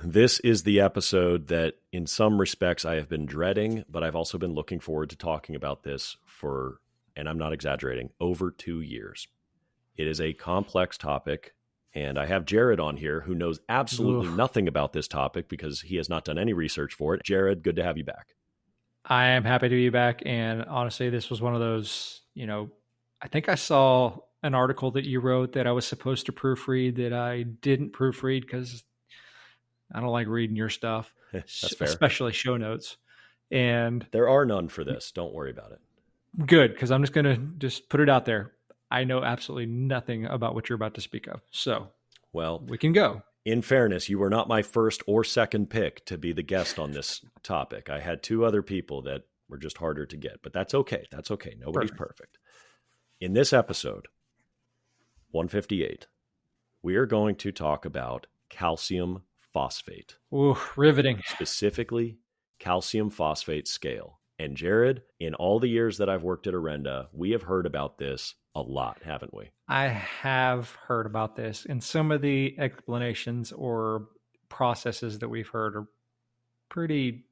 This is the episode that in some respects I have been dreading, but I've also been looking forward to talking about this for, and I'm not exaggerating, over 2 years. It is a complex topic, and I have Jared on here who knows absolutely nothing about this topic because he has not done any research for it. Jared, good to have you back. I am happy to be back, and honestly, this was one of those, I think I saw an article that you wrote that I was supposed to proofread that I didn't proofread because I don't like reading your stuff, That's fair. especially show notes. And there are none for this. Don't worry about it. Good, because I'm just going to just put it out there. I know absolutely nothing about what you're about to speak of. So, well, we can go. In fairness, you were not my first or second pick to be the guest on this topic. I had 2 other people that were just harder to get, but that's okay. That's okay. Nobody's perfect. In this episode, 158, we are going to talk about calcium phosphate. Ooh, riveting. Specifically, calcium phosphate scale. And Jared, in all the years that I've worked at Orenda, we have heard about this a lot, haven't we? I have heard about this, and some of the explanations or processes that we've heard are pretty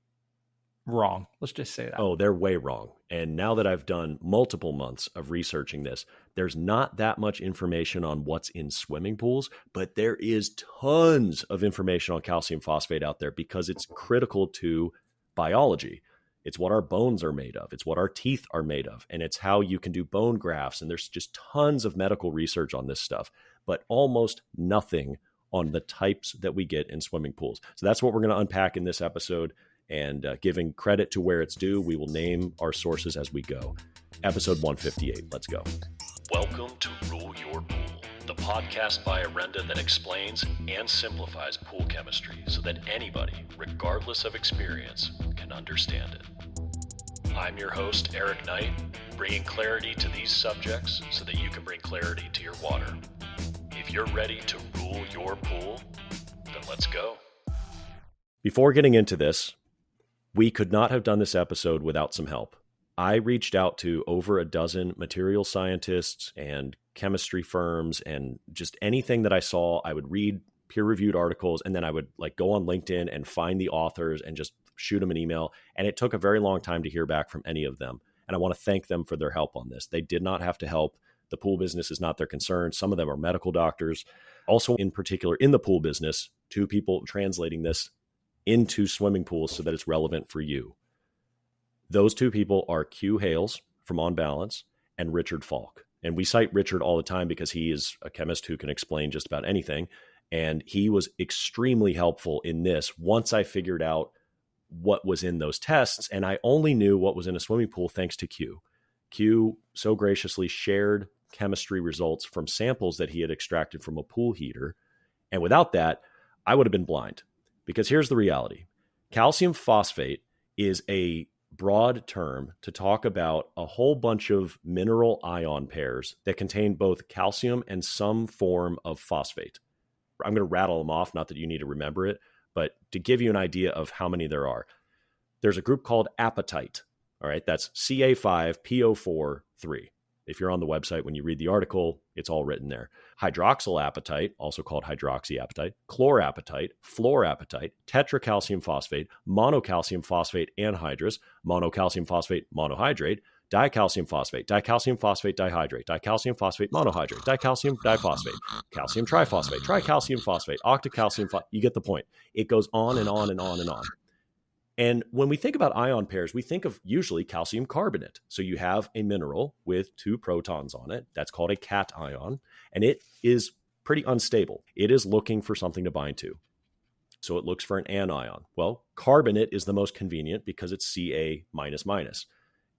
wrong. Let's just say that. Oh, they're way wrong. And now that I've done multiple months of researching this, there's not that much information on what's in swimming pools, but there is tons of information on calcium phosphate out there because it's critical to biology. It's what our bones are made of. It's what our teeth are made of. And it's how you can do bone grafts. And there's just tons of medical research on this stuff, but almost nothing on the types that we get in swimming pools. So that's what we're going to unpack in this episode. And giving credit to where it's due, we will name our sources as we go. Episode 158. Let's go. Welcome to Rule Your Pool, the podcast by Orenda that explains and simplifies pool chemistry so that anybody, regardless of experience, can understand it. I'm your host, Eric Knight, bringing clarity to these subjects so that you can bring clarity to your water. If you're ready to rule your pool, then let's go. Before getting into this, we could not have done this episode without some help. I reached out to over a dozen material scientists and chemistry firms, and just anything that I saw, I would read peer-reviewed articles, and then I would go on LinkedIn and find the authors and just shoot them an email. And it took a very long time to hear back from any of them. And I want to thank them for their help on this. They did not have to help. The pool business is not their concern. Some of them are medical doctors. Also, in particular, in the pool business, 2 people translating this into swimming pools so that it's relevant for you. Those 2 people are Q Hales from On Balance and Richard Falk. And we cite Richard all the time because he is a chemist who can explain just about anything. And he was extremely helpful in this once I figured out what was in those tests. And I only knew what was in a swimming pool thanks to Q. Q so graciously shared chemistry results from samples that he had extracted from a pool heater. And without that, I would have been blind. Because here's the reality. Calcium phosphate is a broad term to talk about a whole bunch of mineral ion pairs that contain both calcium and some form of phosphate. I'm going to rattle them off, not that you need to remember it, but to give you an idea of how many there are. There's a group called apatite. All right, that's Ca5PO4 3. If you're on the website, when you read the article, it's all written there. Hydroxylapatite, also called hydroxyapatite, chlorapatite, fluorapatite, tetracalcium phosphate, monocalcium phosphate anhydrous, monocalcium phosphate monohydrate, dicalcium phosphate dihydrate, dicalcium phosphate monohydrate, dicalcium diphosphate, calcium triphosphate, tricalcium phosphate, octocalcium phosphate. You get the point. It goes on and on and on and on. And when we think about ion pairs, we think of usually calcium carbonate. So you have a mineral with 2 protons on it. That's called a cation. And it is pretty unstable. It is looking for something to bind to. So it looks for an anion. Well, carbonate is the most convenient because it's Ca minus minus.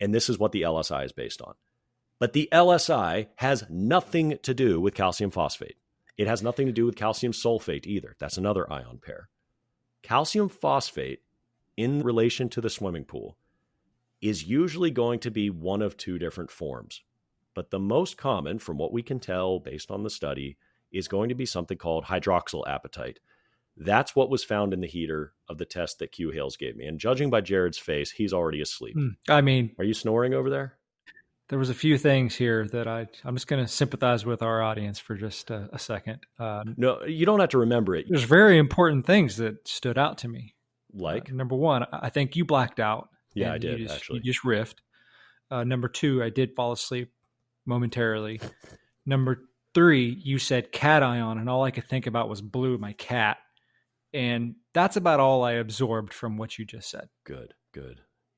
And this is what the LSI is based on. But the LSI has nothing to do with calcium phosphate. It has nothing to do with calcium sulfate either. That's another ion pair. Calcium phosphate in relation to the swimming pool is usually going to be one of 2 different forms. But the most common, from what we can tell based on the study, is going to be something called hydroxylapatite. That's what was found in the heater of the test that Q Hales gave me. And judging by Jared's face, he's already asleep. I mean, are you snoring over there? There was a few things here that I'm just going to sympathize with our audience for just a second. No, you don't have to remember it. There's very important things that stood out to me. Like? Number one, I think you blacked out. Yeah, I did, actually. You just riffed. Number two, I did fall asleep momentarily. Number three, you said cation, and all I could think about was Blue, my cat. And that's about all I absorbed from what you just said. Good.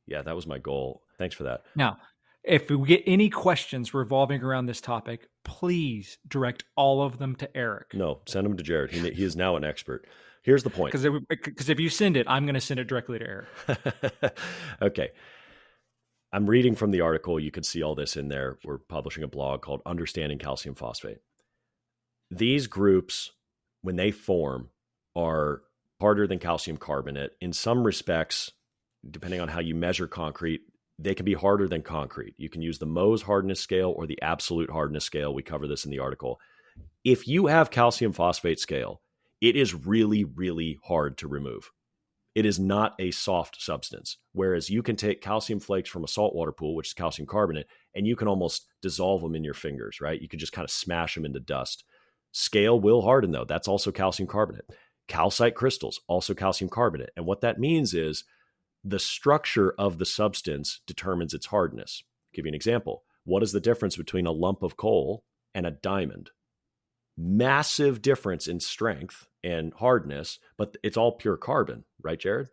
Yeah, that was my goal. Thanks for that. Now, if we get any questions revolving around this topic, please direct all of them to Eric. No, send them to Jared. He is now an expert. Here's the point. Because if you send it, I'm going to send it directly to Eric. Okay. I'm reading from the article. You can see all this in there. We're publishing a blog called Understanding Calcium Phosphate. These groups, when they form, are harder than calcium carbonate. In some respects, depending on how you measure concrete, they can be harder than concrete. You can use the Mohs hardness scale or the absolute hardness scale. We cover this in the article. If you have calcium phosphate scale, it is really, really hard to remove. It is not a soft substance, whereas you can take calcium flakes from a saltwater pool, which is calcium carbonate, and you can almost dissolve them in your fingers, right? You can just kind of smash them into dust. Scale will harden, though. That's also calcium carbonate. Calcite crystals, also calcium carbonate. And what that means is the structure of the substance determines its hardness. I'll give you an example. What is the difference between a lump of coal and a diamond? Massive difference in strength and hardness, but it's all pure carbon, right, Jared?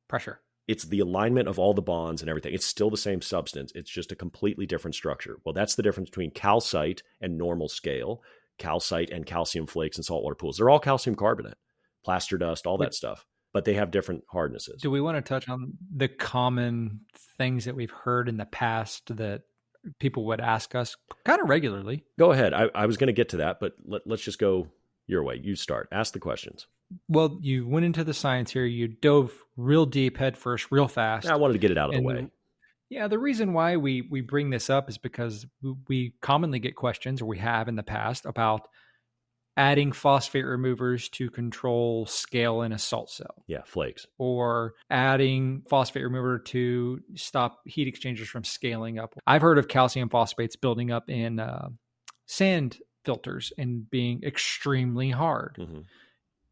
Pressure. It's the alignment of all the bonds and everything. It's still the same substance. It's just a completely different structure. Well, that's the difference between calcite and normal scale, calcite and calcium flakes in saltwater pools. They're all calcium carbonate, plaster dust, all that stuff, but they have different hardnesses. Do we want to touch on the common things that we've heard in the past that people would ask us kind of regularly? Go ahead. I was going to get to that, but let's just go your way. You start. Ask the questions. Well, you went into the science here. You dove real deep, head first, real fast. I wanted to get it out of the way. Yeah, the reason why we bring this up is because we commonly get questions, or we have in the past, about adding phosphate removers to control scale in a salt cell. Yeah, flakes. Or adding phosphate remover to stop heat exchangers from scaling up. I've heard of calcium phosphates building up in sand filters and being extremely hard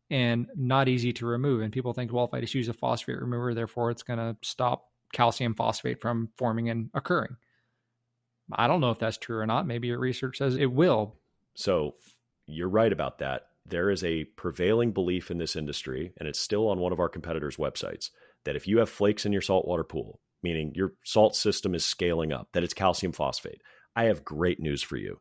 and not easy to remove. And people think, well, if I just use a phosphate remover, therefore it's going to stop calcium phosphate from forming and occurring. I don't know if that's true or not. Maybe your research says it will. So you're right about that. There is a prevailing belief in this industry, and it's still on one of our competitors' websites, that if you have flakes in your saltwater pool, meaning your salt system is scaling up, that it's calcium phosphate. I have great news for you.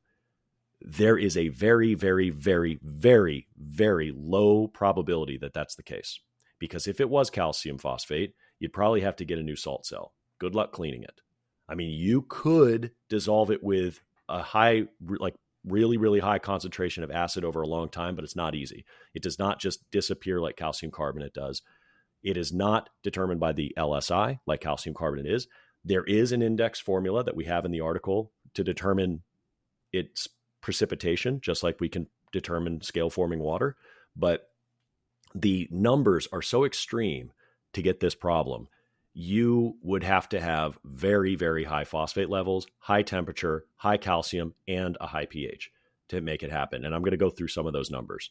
There is a very, very, very, very, very low probability that that's the case. Because if it was calcium phosphate, you'd probably have to get a new salt cell. Good luck cleaning it. I mean, you could dissolve it with a high, like really, really high concentration of acid over a long time, but it's not easy. It does not just disappear like calcium carbonate does. It is not determined by the LSI like calcium carbonate is. There is an index formula that we have in the article to determine its precipitation, just like we can determine scale forming water. But the numbers are so extreme to get this problem. You would have to have very, very high phosphate levels, high temperature, high calcium, and a high pH to make it happen. And I'm going to go through some of those numbers.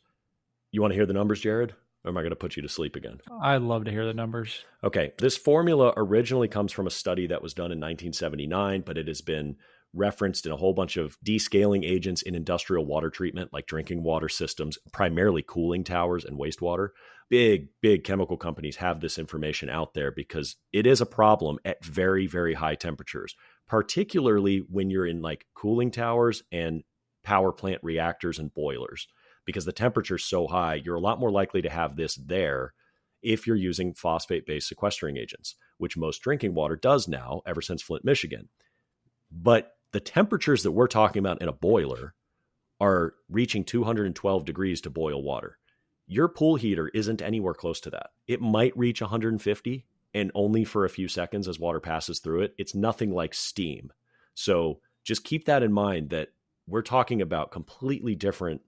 You want to hear the numbers, Jared? Or am I going to put you to sleep again? I'd love to hear the numbers. Okay. This formula originally comes from a study that was done in 1979, but it has been referenced in a whole bunch of descaling agents in industrial water treatment, like drinking water systems, primarily cooling towers and wastewater. Big chemical companies have this information out there because it is a problem at very, very high temperatures, particularly when you're in like cooling towers and power plant reactors and boilers, because the temperature's so high, you're a lot more likely to have this there if you're using phosphate-based sequestering agents, which most drinking water does now ever since Flint, Michigan. But the temperatures that we're talking about in a boiler are reaching 212 degrees to boil water. Your pool heater isn't anywhere close to that. It might reach 150 and only for a few seconds as water passes through it. It's nothing like steam. So just keep that in mind, that we're talking about completely different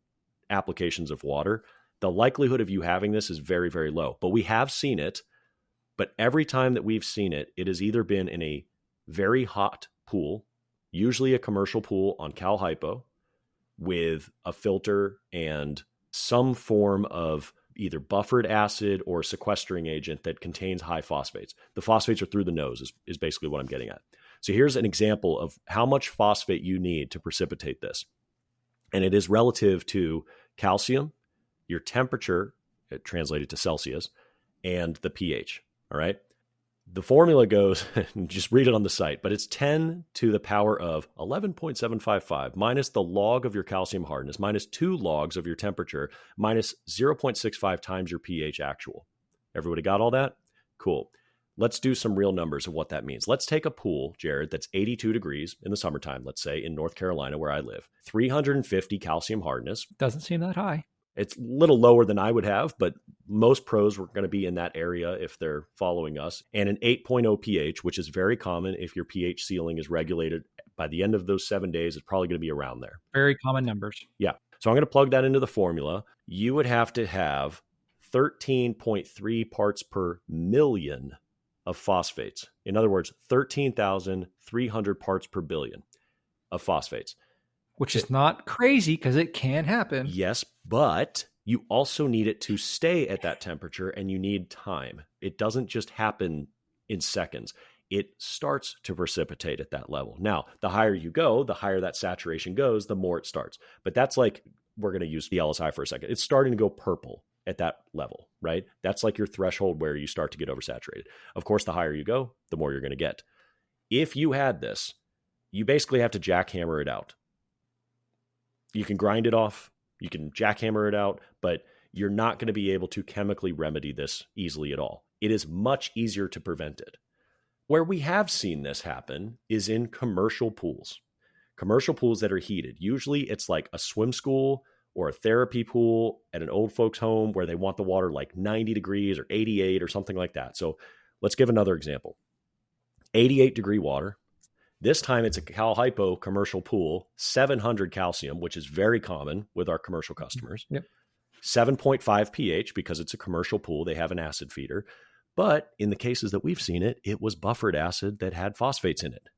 applications of water. The likelihood of you having this is very, very low. But we have seen it. But every time that we've seen it, it has either been in a very hot pool usually a commercial pool on Cal Hypo with a filter and some form of either buffered acid or sequestering agent that contains high phosphates. The phosphates are through the nose is basically what I'm getting at. So here's an example of how much phosphate you need to precipitate this. And it is relative to calcium, your temperature, translated to Celsius, and the pH. All right. The formula goes, just read it on the site, but it's 10 to the power of 11.755 minus the log of your calcium hardness, minus 2 logs of your temperature, minus 0.65 times your pH actual. Everybody got all that? Cool. Let's do some real numbers of what that means. Let's take a pool, Jared, that's 82 degrees in the summertime, let's say in North Carolina where I live, 350 calcium hardness. Doesn't seem that high. It's a little lower than I would have, but most pros were going to be in that area if they're following us. And an 8.0 pH, which is very common if your pH ceiling is regulated. By the end of those 7 days, it's probably going to be around there. Very common numbers. Yeah. So I'm going to plug that into the formula. You would have to have 13.3 parts per million of phosphates. In other words, 13,300 parts per billion of phosphates. Which is not crazy because it can happen. Yes, but you also need it to stay at that temperature and you need time. It doesn't just happen in seconds. It starts to precipitate at that level. Now, the higher you go, the higher that saturation goes, the more it starts. But that's like, we're going to use the LSI for a second. It's starting to go purple at that level, right? That's like your threshold where you start to get oversaturated. Of course, the higher you go, the more you're going to get. If you had this, you basically have to jackhammer it out. You can grind it off, you can jackhammer it out, but you're not going to be able to chemically remedy this easily at all. It is much easier to prevent it. Where we have seen this happen is in commercial pools. Commercial pools that are heated. Usually it's like a swim school or a therapy pool at an old folks home where they want the water like 90 degrees or 88 or something like that. So let's give another example. 88 degree water. This time it's a Cal Hypo commercial pool, 700 calcium, which is very common with our commercial customers. Yep. 7.5 pH because it's a commercial pool. They have an acid feeder. But in the cases that we've seen it, it was buffered acid that had phosphates in it.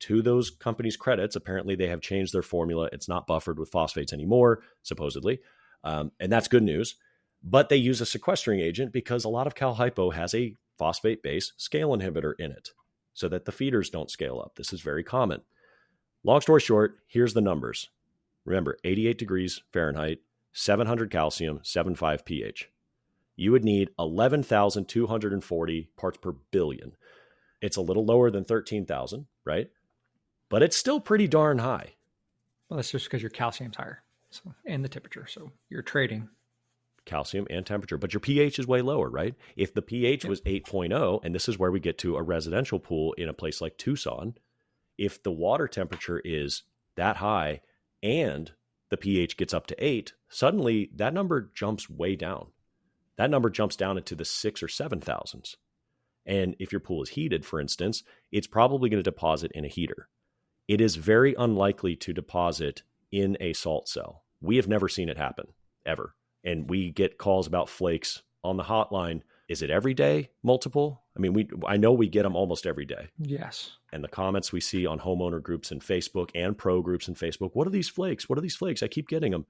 To those companies' credits, apparently they have changed their formula. It's not buffered with phosphates anymore, supposedly. And that's good news. But they use a sequestering agent because a lot of Cal Hypo has a phosphate-based scale inhibitor in it, so that the feeders don't scale up. This is very common. Long story short, here's the numbers. Remember, 88 degrees Fahrenheit, 700 calcium, 7.5 pH. You would need 11,240 parts per billion. It's a little lower than 13,000, right? But it's still pretty darn high. Well, that's just because your calcium's higher, and the temperature. So you're trading calcium and temperature, but your pH is way lower, right? If the pH was 8.0, and this is where we get to a residential pool in a place like Tucson, if the water temperature is that high and the pH gets up to 8, suddenly that number jumps way down. That number jumps down into the 6 or 7,000s. And if your pool is heated, for instance, it's probably going to deposit in a heater. It is very unlikely to deposit in a salt cell. We have never seen it happen, ever. And we get calls about flakes on the hotline. Is it every day? Multiple? I mean, I know we get them almost every day. Yes. And the comments we see on homeowner groups in Facebook and pro groups in Facebook, what are these flakes? What are these flakes? I keep getting them.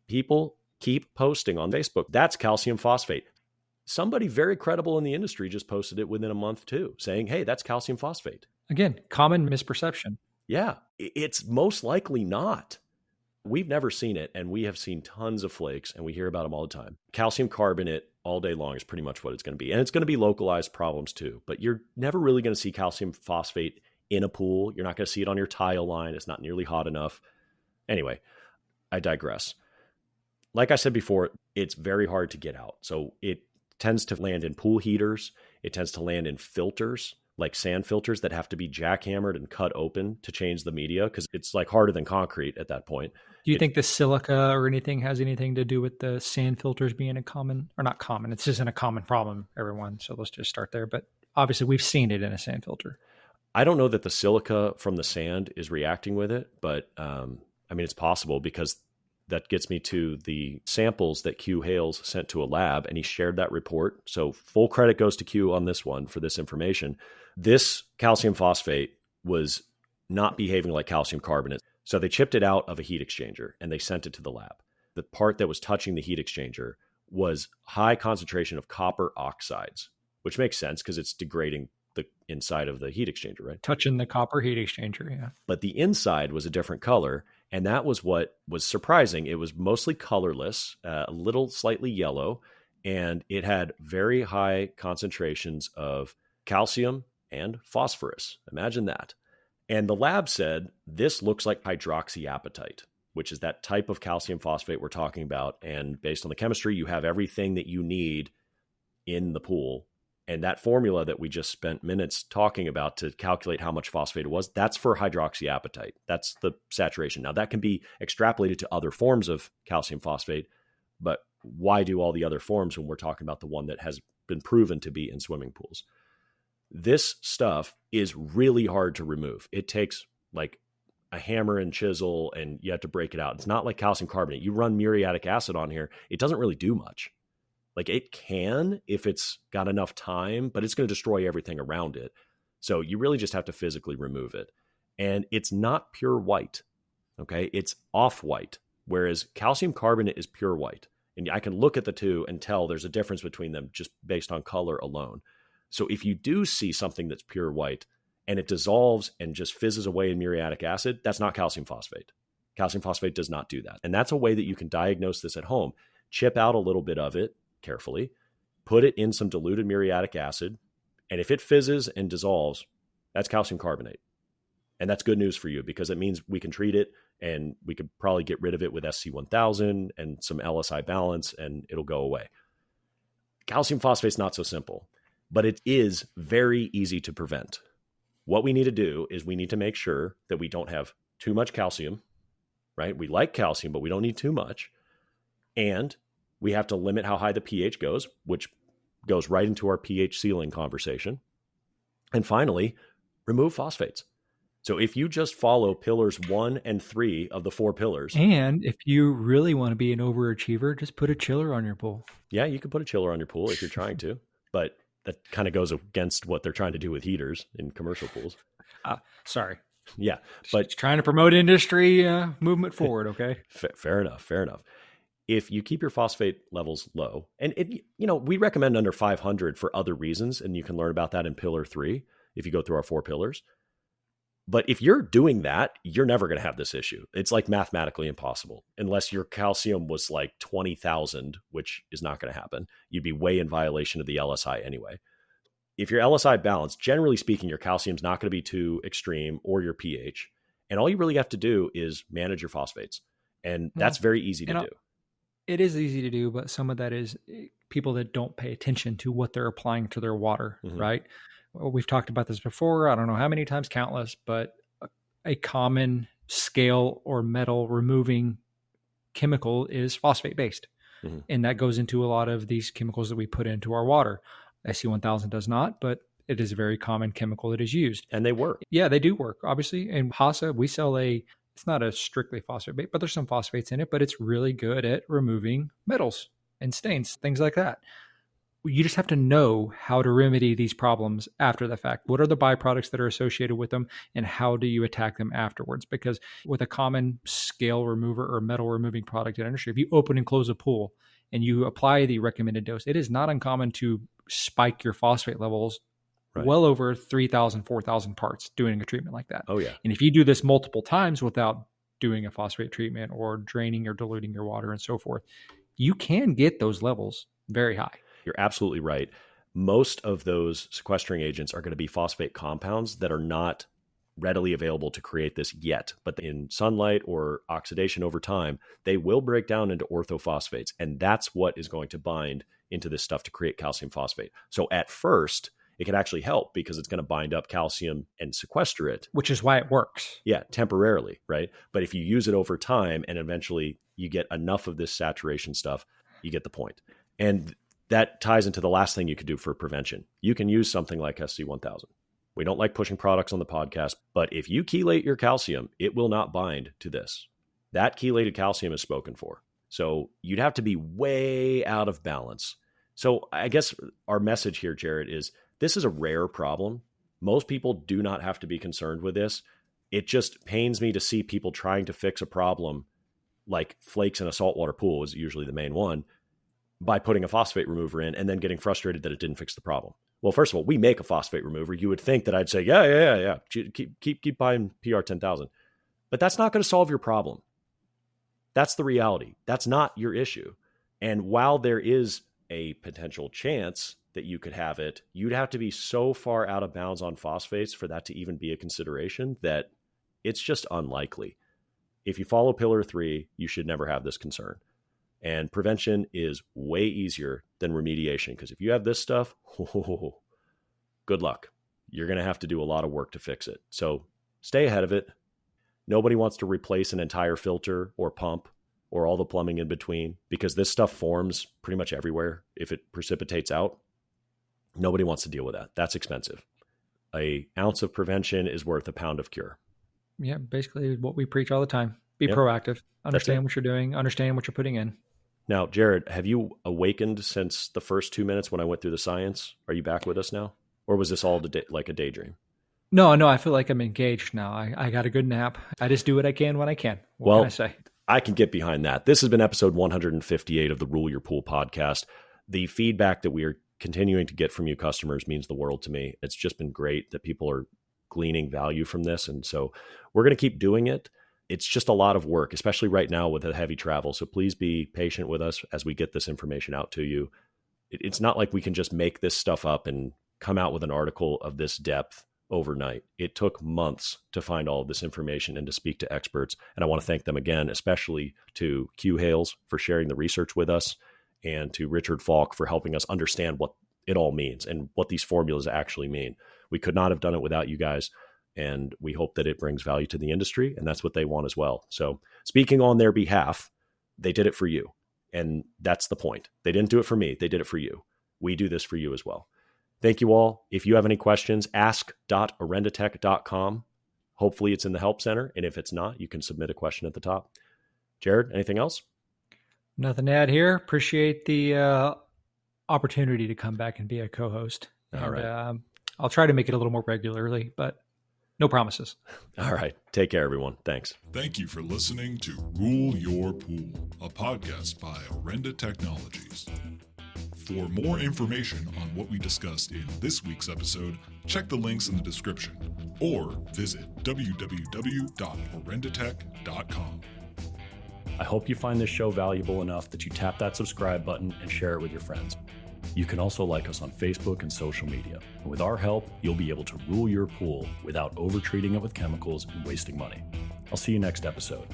People keep posting on Facebook. That's calcium phosphate. Somebody very credible in the industry just posted it within a month too, saying, hey, that's calcium phosphate. Again, common misperception. Yeah, it's most likely not. We've never seen it, and we have seen tons of flakes, and we hear about them all the time. Calcium carbonate all day long is pretty much what it's going to be. And it's going to be localized problems too, but you're never really going to see calcium phosphate in a pool. You're not going to see it on your tile line. It's not nearly hot enough. Anyway, I digress. Like I said before, it's very hard to get out. So it tends to land in pool heaters. It tends to land in filters, like sand filters that have to be jackhammered and cut open to change the media because it's like harder than concrete at that point. Do you think the silica or anything has anything to do with the sand filters being not common? It's just a common problem, everyone. So let's just start there. But obviously we've seen it in a sand filter. I don't know that the silica from the sand is reacting with it, but I mean, it's possible because that gets me to the samples that Q Hales sent to a lab, and he shared that report. So full credit goes to Q on this one for this information. This calcium phosphate was not behaving like calcium carbonate. So they chipped it out of a heat exchanger and they sent it to the lab. The part that was touching the heat exchanger was high concentration of copper oxides, which makes sense because it's degrading the inside of the heat exchanger, right? Touching the copper heat exchanger, yeah. But the inside was a different color, and that was what was surprising. It was mostly colorless, a little slightly yellow, and it had very high concentrations of calcium and phosphorus. Imagine that. And the lab said, this looks like hydroxyapatite, which is that type of calcium phosphate we're talking about. And based on the chemistry, you have everything that you need in the pool. And that formula that we just spent minutes talking about to calculate how much phosphate it was, that's for hydroxyapatite. That's the saturation. Now, that can be extrapolated to other forms of calcium phosphate, but why do all the other forms when we're talking about the one that has been proven to be in swimming pools? This stuff is really hard to remove. It takes like a hammer and chisel, and you have to break it out. It's not like calcium carbonate. You run muriatic acid on here, it doesn't really do much. Like it can if it's got enough time, but it's going to destroy everything around it. So you really just have to physically remove it. And it's not pure white, okay? It's off-white, whereas calcium carbonate is pure white. And I can look at the two and tell there's a difference between them just based on color alone. So if you do see something that's pure white and it dissolves and just fizzes away in muriatic acid, that's not calcium phosphate. Calcium phosphate does not do that. And that's a way that you can diagnose this at home. Chip out a little bit of it carefully, put it in some diluted muriatic acid, and if it fizzes and dissolves, that's calcium carbonate. And that's good news for you because it means we can treat it and we could probably get rid of it with SC1000 and some LSI balance and it'll go away. Calcium phosphate's not so simple, but it is very easy to prevent. What we need to do is we need to make sure that we don't have too much calcium, right? We like calcium, but we don't need too much. And we have to limit how high the pH goes, which goes right into our pH ceiling conversation. And finally, remove phosphates. So if you just follow pillars 1 and 3 of the 4 pillars. And if you really want to be an overachiever, just put a chiller on your pool. Yeah, you can put a chiller on your pool if you're trying to, but that kind of goes against what they're trying to do with heaters in commercial pools. Sorry. Yeah, but just trying to promote industry movement forward, okay? Fair enough. If you keep your phosphate levels low, and we recommend under 500 for other reasons, and you can learn about that in pillar 3 if you go through our 4 pillars. But if you're doing that, you're never going to have this issue. It's like mathematically impossible unless your calcium was like 20,000, which is not going to happen. You'd be way in violation of the LSI anyway. If your LSI balanced, generally speaking, your calcium's not going to be too extreme or your pH. And all you really have to do is manage your phosphates. And that's very easy to do. It is easy to do, but some of that is people that don't pay attention to what they're applying to their water, right? Well, we've talked about this before. I don't know how many times, countless, but a common scale or metal removing chemical is phosphate based. And that goes into a lot of these chemicals that we put into our water. SC1000 does not, but it is a very common chemical that is used. And they work. Yeah, they do work, obviously. In HASA, we sell it's not a strictly phosphate bait, but there's some phosphates in it, but it's really good at removing metals and stains, things like that. You just have to know how to remedy these problems after the fact. What are the byproducts that are associated with them, and how do you attack them afterwards? Because with a common scale remover or metal removing product in industry, if you open and close a pool and you apply the recommended dose, it is not uncommon to spike your phosphate levels well over 3,000, 4,000 parts doing a treatment like that. Oh, yeah. And if you do this multiple times without doing a phosphate treatment or draining or diluting your water and so forth, you can get those levels very high. You're absolutely right. Most of those sequestering agents are going to be phosphate compounds that are not readily available to create this yet. But in sunlight or oxidation over time, they will break down into orthophosphates. And that's what is going to bind into this stuff to create calcium phosphate. So at first, it can actually help because it's going to bind up calcium and sequester it. Which is why it works. Yeah, temporarily, right? But if you use it over time and eventually you get enough of this saturation stuff, you get the point. And that ties into the last thing you could do for prevention. You can use something like SC1000. We don't like pushing products on the podcast, but if you chelate your calcium, it will not bind to this. That chelated calcium is spoken for. So you'd have to be way out of balance. So I guess our message here, Jared, is this is a rare problem. Most people do not have to be concerned with this. It just pains me to see people trying to fix a problem like flakes in a saltwater pool is usually the main one by putting a phosphate remover in and then getting frustrated that it didn't fix the problem. Well, first of all, we make a phosphate remover. You would think that I'd say, yeah. Keep buying PR 10,000. But that's not going to solve your problem. That's the reality. That's not your issue. And while there is a potential chance that you could have it, you'd have to be so far out of bounds on phosphates for that to even be a consideration that it's just unlikely. If you follow pillar 3, you should never have this concern. And prevention is way easier than remediation, because if you have this stuff, good luck. You're going to have to do a lot of work to fix it. So stay ahead of it. Nobody wants to replace an entire filter or pump or all the plumbing in between, because this stuff forms pretty much everywhere if it precipitates out. Nobody wants to deal with that. That's expensive. An ounce of prevention is worth a pound of cure. Yeah, basically what we preach all the time. Be proactive. Understand what you're doing. Understand what you're putting in. Now, Jared, have you awakened since the first 2 minutes when I went through the science? Are you back with us now? Or was this all like a daydream? No, I feel like I'm engaged now. I got a good nap. I just do what I can when I can. What can I say? I can get behind that. This has been episode 158 of the Rule Your Pool podcast. The feedback that we are continuing to get from you customers means the world to me. It's just been great that people are gleaning value from this. And so we're going to keep doing it. It's just a lot of work, especially right now with the heavy travel. So please be patient with us as we get this information out to you. It's not like we can just make this stuff up and come out with an article of this depth overnight. It took months to find all of this information and to speak to experts. And I want to thank them again, especially to Q Hales for sharing the research with us, and to Richard Falk for helping us understand what it all means and what these formulas actually mean. We could not have done it without you guys. And we hope that it brings value to the industry, and that's what they want as well. So speaking on their behalf, they did it for you. And that's the point. They didn't do it for me. They did it for you. We do this for you as well. Thank you all. If you have any questions, ask.orendatech.com. Hopefully it's in the help center. And if it's not, you can submit a question at the top. Jared, anything else? Nothing to add here. Appreciate the opportunity to come back and be a co-host. All right. I'll try to make it a little more regularly, but no promises. All right. Take care, everyone. Thanks. Thank you for listening to Rule Your Pool, a podcast by Orenda Technologies. For more information on what we discussed in this week's episode, check the links in the description or visit www.orendatech.com. I hope you find this show valuable enough that you tap that subscribe button and share it with your friends. You can also like us on Facebook and social media. And with our help, you'll be able to rule your pool without over-treating it with chemicals and wasting money. I'll see you next episode.